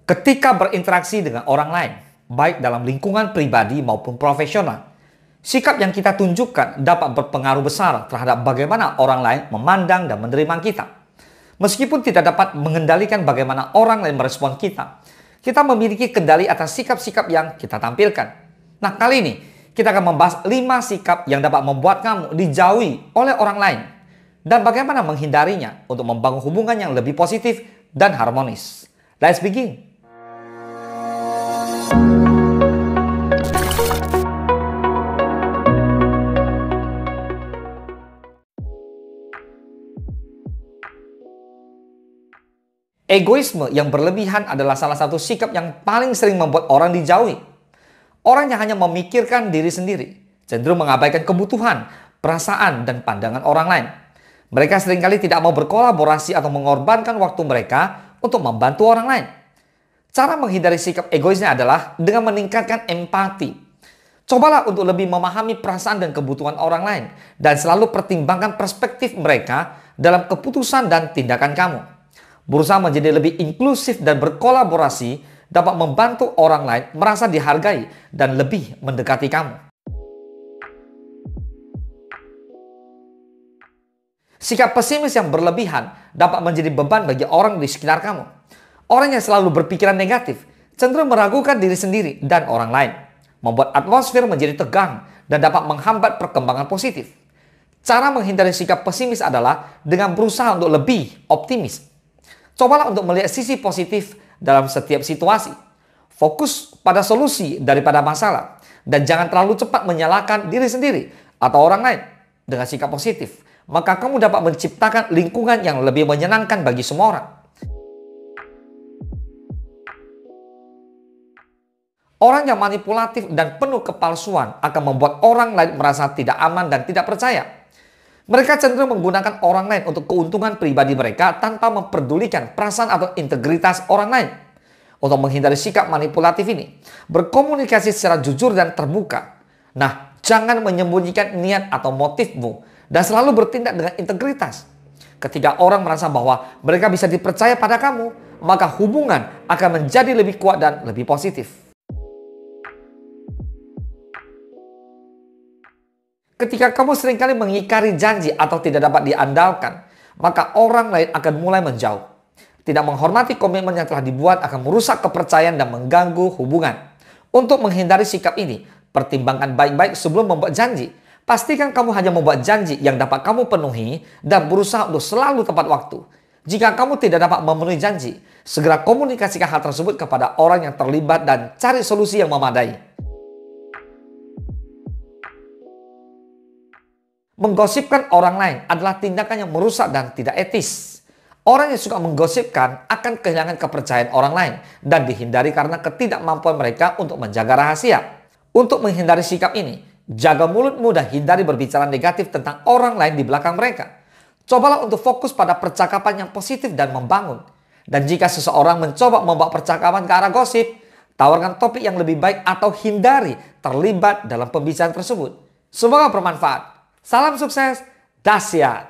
Ketika berinteraksi dengan orang lain, baik dalam lingkungan pribadi maupun profesional, sikap yang kita tunjukkan dapat berpengaruh besar terhadap bagaimana orang lain memandang dan menerima kita. Meskipun tidak dapat mengendalikan bagaimana orang lain merespon kita, kita memiliki kendali atas sikap-sikap yang kita tampilkan. Nah, kali ini kita akan membahas 5 sikap yang dapat membuat kamu dijauhi oleh orang lain dan bagaimana menghindarinya untuk membangun hubungan yang lebih positif dan harmonis. Let's begin. Egoisme yang berlebihan adalah salah satu sikap yang paling sering membuat orang dijauhi. Orang yang hanya memikirkan diri sendiri, cenderung mengabaikan kebutuhan, perasaan, dan pandangan orang lain. Mereka seringkali tidak mau berkolaborasi atau mengorbankan waktu mereka untuk membantu orang lain. Cara menghindari sikap egoisnya adalah dengan meningkatkan empati. Cobalah untuk lebih memahami perasaan dan kebutuhan orang lain, dan selalu pertimbangkan perspektif mereka dalam keputusan dan tindakan kamu. Berusaha menjadi lebih inklusif dan berkolaborasi dapat membantu orang lain merasa dihargai dan lebih mendekati kamu. Sikap pesimis yang berlebihan dapat menjadi beban bagi orang di sekitar kamu. Orang yang selalu berpikiran negatif cenderung meragukan diri sendiri dan orang lain, membuat atmosfer menjadi tegang dan dapat menghambat perkembangan positif. Cara menghindari sikap pesimis adalah dengan berusaha untuk lebih optimis. Cobalah untuk melihat sisi positif dalam setiap situasi. Fokus pada solusi daripada masalah. Dan jangan terlalu cepat menyalahkan diri sendiri atau orang lain. Dengan sikap positif, maka kamu dapat menciptakan lingkungan yang lebih menyenangkan bagi semua orang. Orang yang manipulatif dan penuh kepalsuan akan membuat orang lain merasa tidak aman dan tidak percaya. Mereka cenderung menggunakan orang lain untuk keuntungan pribadi mereka tanpa memperdulikan perasaan atau integritas orang lain. Untuk menghindari sikap manipulatif ini, berkomunikasi secara jujur dan terbuka. Nah, jangan menyembunyikan niat atau motifmu dan selalu bertindak dengan integritas. Ketika orang merasa bahwa mereka bisa dipercaya pada kamu, maka hubungan akan menjadi lebih kuat dan lebih positif. Ketika kamu seringkali mengingkari janji atau tidak dapat diandalkan, maka orang lain akan mulai menjauh. Tidak menghormati komitmen yang telah dibuat akan merusak kepercayaan dan mengganggu hubungan. Untuk menghindari sikap ini, pertimbangkan baik-baik sebelum membuat janji. Pastikan kamu hanya membuat janji yang dapat kamu penuhi dan berusaha untuk selalu tepat waktu. Jika kamu tidak dapat memenuhi janji, segera komunikasikan hal tersebut kepada orang yang terlibat dan cari solusi yang memadai. Menggosipkan orang lain adalah tindakan yang merusak dan tidak etis. Orang yang suka menggosipkan akan kehilangan kepercayaan orang lain dan dihindari karena ketidakmampuan mereka untuk menjaga rahasia. Untuk menghindari sikap ini, jaga mulutmu dan hindari berbicara negatif tentang orang lain di belakang mereka. Cobalah untuk fokus pada percakapan yang positif dan membangun. Dan jika seseorang mencoba membawa percakapan ke arah gosip, tawarkan topik yang lebih baik atau hindari terlibat dalam pembicaraan tersebut. Semoga bermanfaat. Salam sukses, dahsyat.